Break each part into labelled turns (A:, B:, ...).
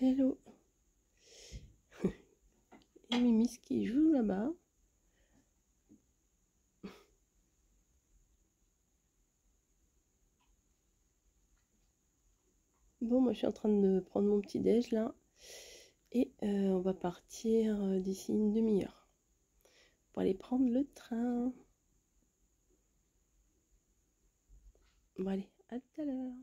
A: Hello. Et Mimis qui joue là-bas. Bon, moi je suis en train de prendre mon petit déj là. Et on va partir d'ici une demi-heure pour aller prendre le train. Bon allez, à tout à l'heure.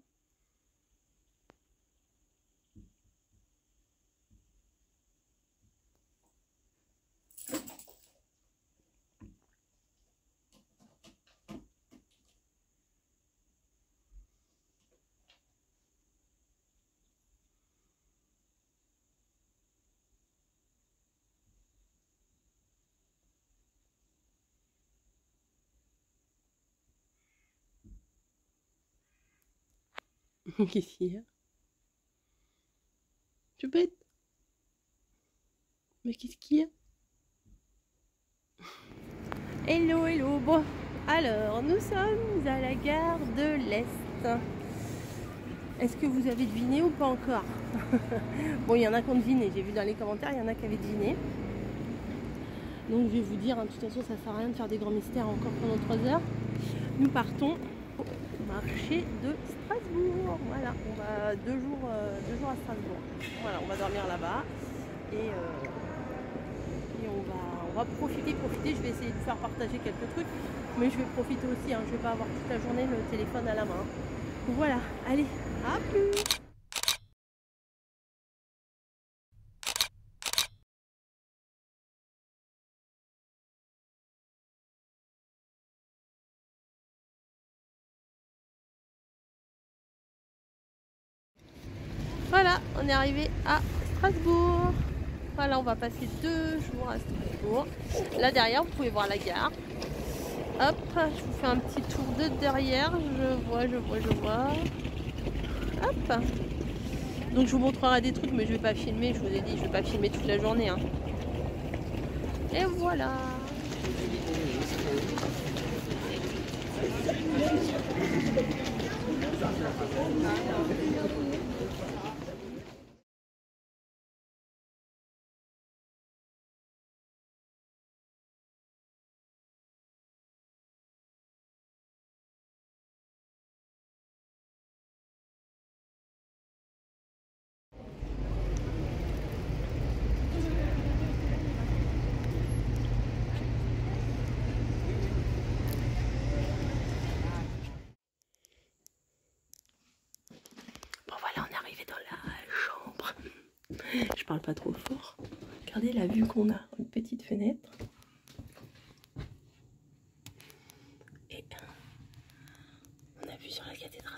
A: Qu'est-ce qu'il y a? Tu bête? Mais qu'est-ce qu'il y a? Hello, hello. Bon, alors nous sommes à la gare de l'Est. Est-ce que vous avez deviné ou pas encore? Bon, il y en a qui ont deviné. J'ai vu dans les commentaires, il y en a qui avaient deviné. Donc je vais vous dire, hein, de toute façon ça sert à rien de faire des grands mystères encore pendant 3 heures. Nous partons au marché de Strasbourg. Voilà, on va 2 jours à Strasbourg. Voilà, on va dormir là-bas et on va profiter. Je vais essayer de vous faire partager quelques trucs, mais je vais profiter aussi, hein, je vais pas avoir toute la journée le téléphone à la main. Voilà, allez, à plus. Voilà, on est arrivé à Strasbourg. Voilà, on va passer 2 jours à Strasbourg. Là derrière, vous pouvez voir la gare. Hop, je vous fais un petit tour de derrière. Je vois. Hop. Donc je vous montrerai des trucs, mais je vais pas filmer. Je vous ai dit, je vais pas filmer toute la journée, hein. Et voilà. Bon voilà, on est arrivé dans la chambre. Je parle pas trop fort. Regardez la vue qu'on a, une petite fenêtre. Et on a vue sur la cathédrale.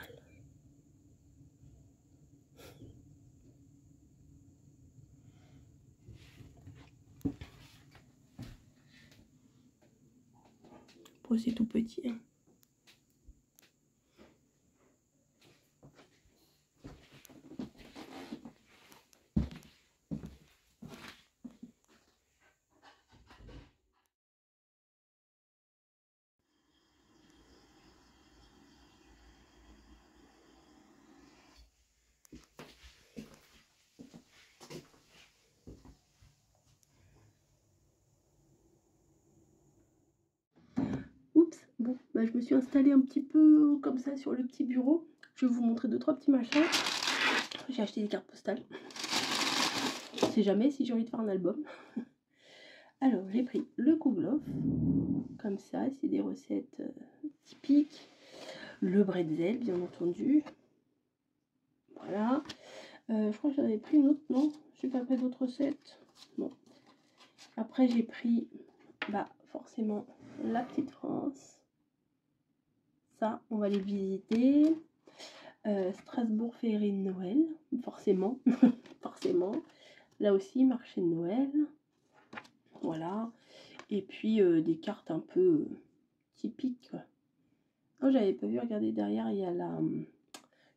A: Bon, c'est tout petit, hein. Oups, bon, bah, je me suis installée un petit peu comme ça sur le petit bureau. Je vais vous montrer 2-3 petits machins. J'ai acheté des cartes postales. Je sais jamais si j'ai envie de faire un album. Alors, j'ai pris le kouglof, comme ça, c'est des recettes typiques. Le bretzel, bien entendu. Voilà. Je crois que j'en avais pris une autre, non? Je n'ai pas pris d'autres recettes. Non. Après, j'ai pris, bah, forcément, la petite France. Ça, on va les visiter. Strasbourg féerie de Noël, forcément. Forcément. Là aussi, marché de Noël. Voilà. Et puis, des cartes un peu typiques. Oh, j'avais pas vu, regardez, derrière, il y a la...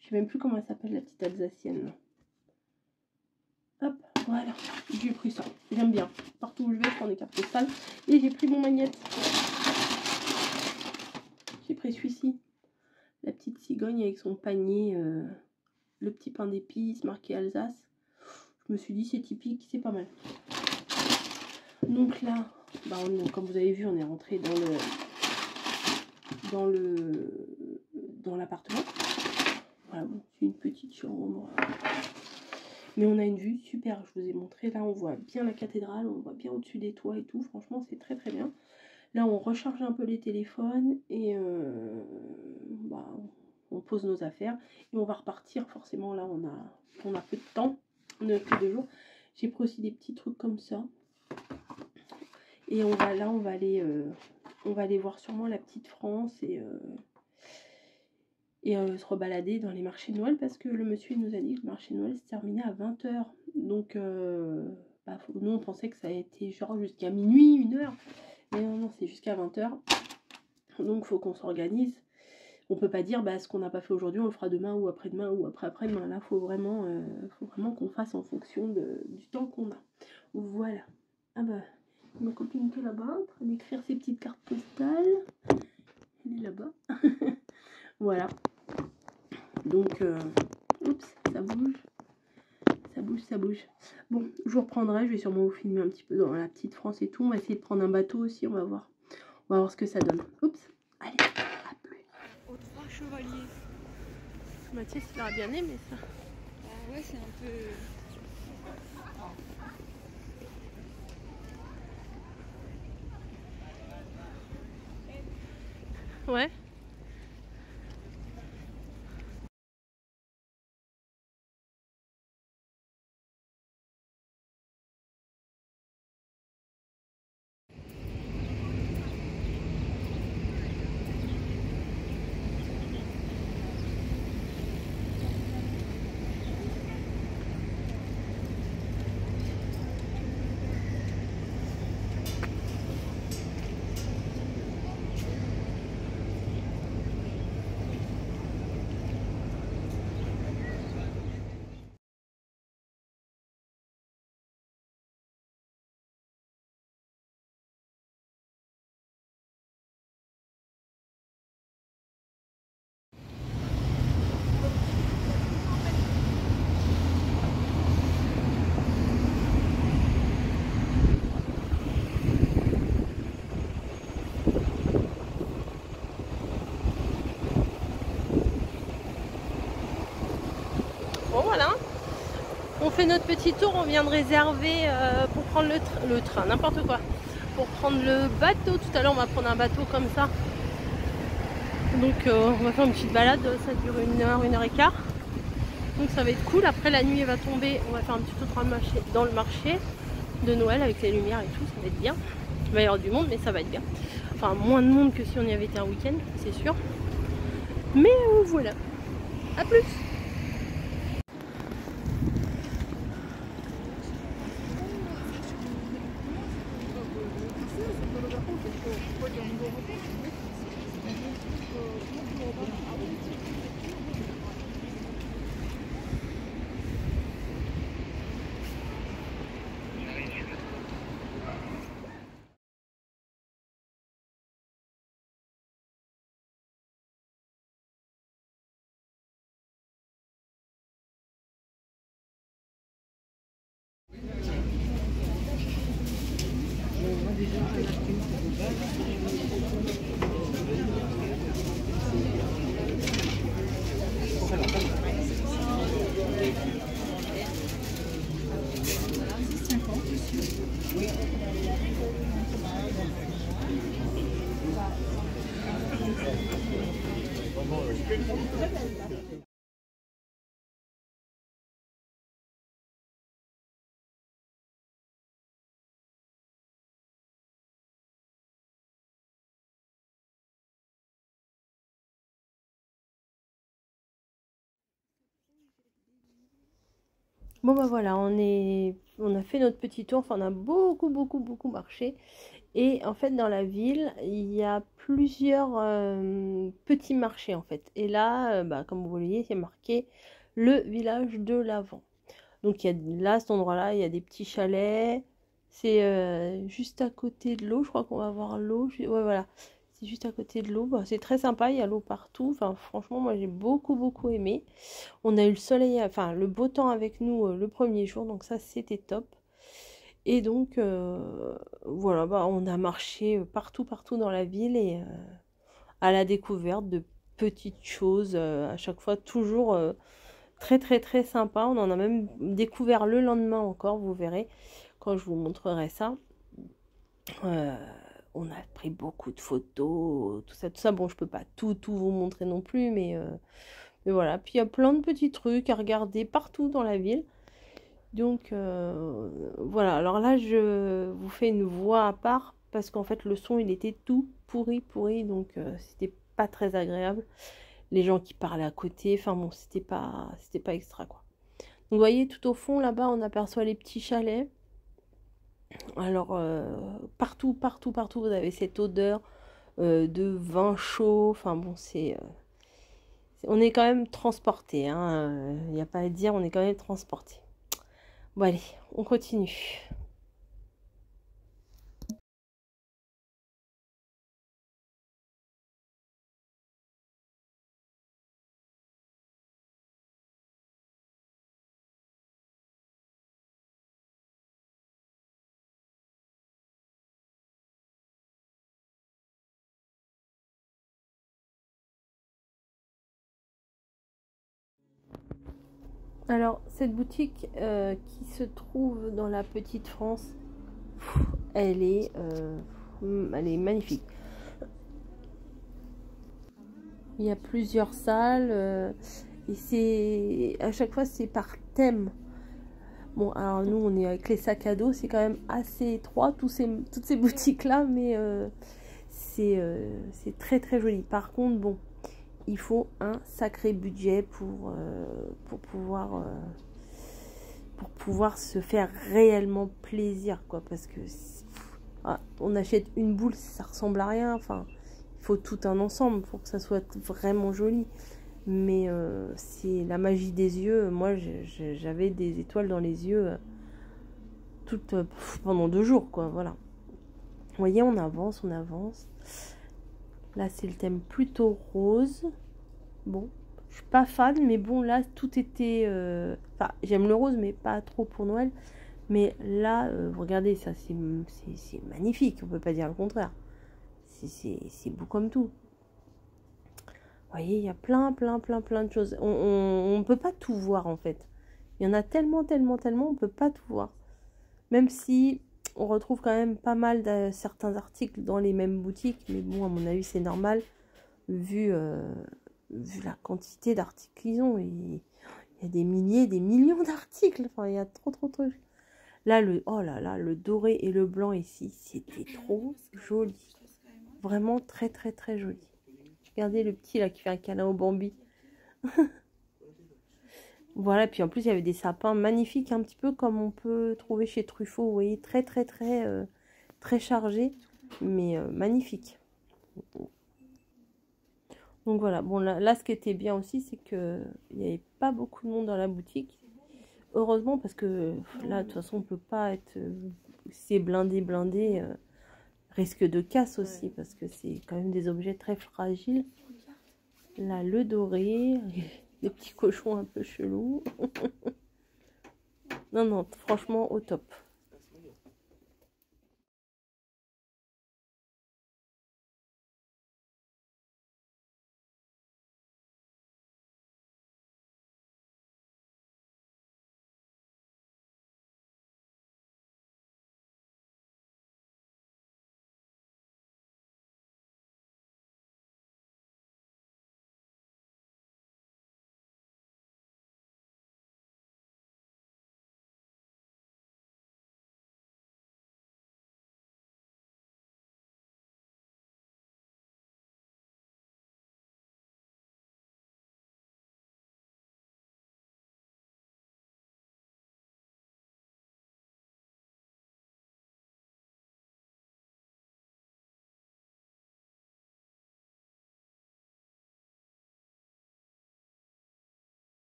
A: je sais même plus comment elle s'appelle, la petite alsacienne. Hop, voilà. J'ai pris ça. J'aime bien. Partout où je vais, je prends des cartes postales. Et j'ai pris mon magnète. J'ai pris celui-ci. La petite cigogne avec son panier, le petit pain d'épices marqué Alsace. Je me suis dit c'est typique, c'est pas mal. Donc là, bah comme vous avez vu, on est rentré dans l'appartement. Voilà, bon, c'est une petite chambre. Mais on a une vue super, je vous ai montré. Là, on voit bien la cathédrale, on voit bien au-dessus des toits et tout. Franchement, c'est très très bien. Là, on recharge un peu les téléphones et bah, on pose nos affaires. Et on va repartir. Forcément, là, on a peu de temps. On a que 2 jours. J'ai pris aussi des petits trucs comme ça. Et on va aller voir sûrement la petite France et se rebalader dans les marchés de Noël parce que le monsieur nous a dit que le marché de Noël se terminait à 20 h. Donc bah, nous on pensait que ça a été genre jusqu'à minuit, 1 h. Mais non, c'est jusqu'à 20 h. Donc il faut qu'on s'organise. On peut pas dire bah, ce qu'on n'a pas fait aujourd'hui, on le fera demain ou après-demain ou après-après-demain. Là, faut vraiment qu'on fasse en fonction du temps qu'on a. Voilà. Ah bah, ma copine qui est là-bas, en train d'écrire ses petites cartes postales. Elle est là-bas. Voilà. Donc, oups, ça bouge. Ça bouge, ça bouge. Bon, je vous reprendrai. Je vais sûrement vous filmer un petit peu dans la petite France et tout. On va essayer de prendre un bateau aussi. On va voir. On va voir ce que ça donne. Oups. Allez, à plus.
B: Aux 3 chevaliers.
A: Mathias, il aura bien aimé ça.
B: Ah ouais, c'est un peu...
A: Ouais. Bon voilà, on fait notre petit tour, on vient de réserver pour prendre le train, n'importe quoi. Pour prendre le bateau, tout à l'heure on va prendre un bateau comme ça. Donc on va faire une petite balade, ça dure 1 heure et quart. Donc ça va être cool, après la nuit elle va tomber, on va faire un petit tour dans le marché de Noël avec les lumières et tout, ça va être bien. Il va y avoir du monde mais ça va être bien. Enfin moins de monde que si on y avait été un week-end, c'est sûr. Mais voilà, à plus. Bon bah voilà, on a fait notre petit tour, enfin on a beaucoup marché. Et en fait dans la ville, il y a plusieurs petits marchés en fait. Et là, bah, comme vous voyez, c'est marqué le village de l'Avent. Donc il y a là, à cet endroit-là, il y a des petits chalets. C'est juste à côté de l'eau, je crois qu'on va voir l'eau. Ouais voilà, C'est juste à côté de l'eau. Bah, c'est très sympa, il y a l'eau partout. Enfin, franchement, moi j'ai beaucoup aimé. On a eu le soleil, enfin le beau temps avec nous le premier jour, donc ça c'était top. Et donc voilà, bah, on a marché partout dans la ville et à la découverte de petites choses à chaque fois, toujours très sympa. On en a même découvert le lendemain encore, vous verrez quand je vous montrerai ça. Euh, on a pris beaucoup de photos, tout ça. Bon, je peux pas tout vous montrer non plus, mais voilà. Puis il y a plein de petits trucs à regarder partout dans la ville. Donc voilà. Alors là, je vous fais une voix à part parce qu'en fait, le son, il était tout pourri. Donc c'était pas très agréable. Les gens qui parlaient à côté, enfin bon, c'était pas extra quoi. Donc vous voyez, tout au fond, là-bas, on aperçoit les petits chalets. Alors, partout, vous avez cette odeur de vin chaud. Enfin bon, on est quand même transporté, hein. Il n'y a pas à dire, on est quand même transporté. Bon allez, on continue. Alors, cette boutique qui se trouve dans la petite France, elle est magnifique. Il y a plusieurs salles et à chaque fois c'est par thème. Bon, alors nous on est avec les sacs à dos, c'est quand même assez étroit toutes ces boutiques là, mais c'est très joli. Par contre, bon, il faut un sacré budget pour pouvoir se faire réellement plaisir, quoi, parce que on achète une boule, ça ressemble à rien. Enfin, il faut tout un ensemble pour que ça soit vraiment joli. Mais c'est la magie des yeux. Moi, j'avais des étoiles dans les yeux pendant 2 jours, quoi. Voilà. Vous voyez, on avance. Là, c'est le thème plutôt rose. Bon, je suis pas fan, mais bon, là, tout était... Enfin, j'aime le rose, mais pas trop pour Noël. Mais là, regardez, ça, c'est magnifique. On peut pas dire le contraire. C'est beau comme tout. Vous voyez, il y a plein de choses. On ne peut pas tout voir, en fait. Il y en a tellement, on ne peut pas tout voir. Même si on retrouve quand même pas mal de certains articles dans les mêmes boutiques. Mais bon, à mon avis, c'est normal, vu la quantité d'articles qu'ils ont. Il y a des milliers, des millions d'articles. Enfin, il y a trop de trucs. Là, oh là là, le doré et le blanc ici, c'était trop joli. Vraiment très joli. Regardez le petit là qui fait un câlin au Bambi. Voilà, puis en plus il y avait des sapins magnifiques, un petit peu comme on peut trouver chez Truffaut. Vous voyez, très chargé, mais magnifique. Donc voilà, bon là ce qui était bien aussi, c'est que il n'y avait pas beaucoup de monde dans la boutique. Heureusement, parce que là de toute façon on peut pas être... c'est blindé, risque de casse aussi, parce que c'est quand même des objets très fragiles. Là, le doré, les petits cochons un peu chelous. Non, franchement, au top.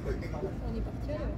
B: On est parti à l'heure.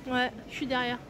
A: Ouais, je suis derrière.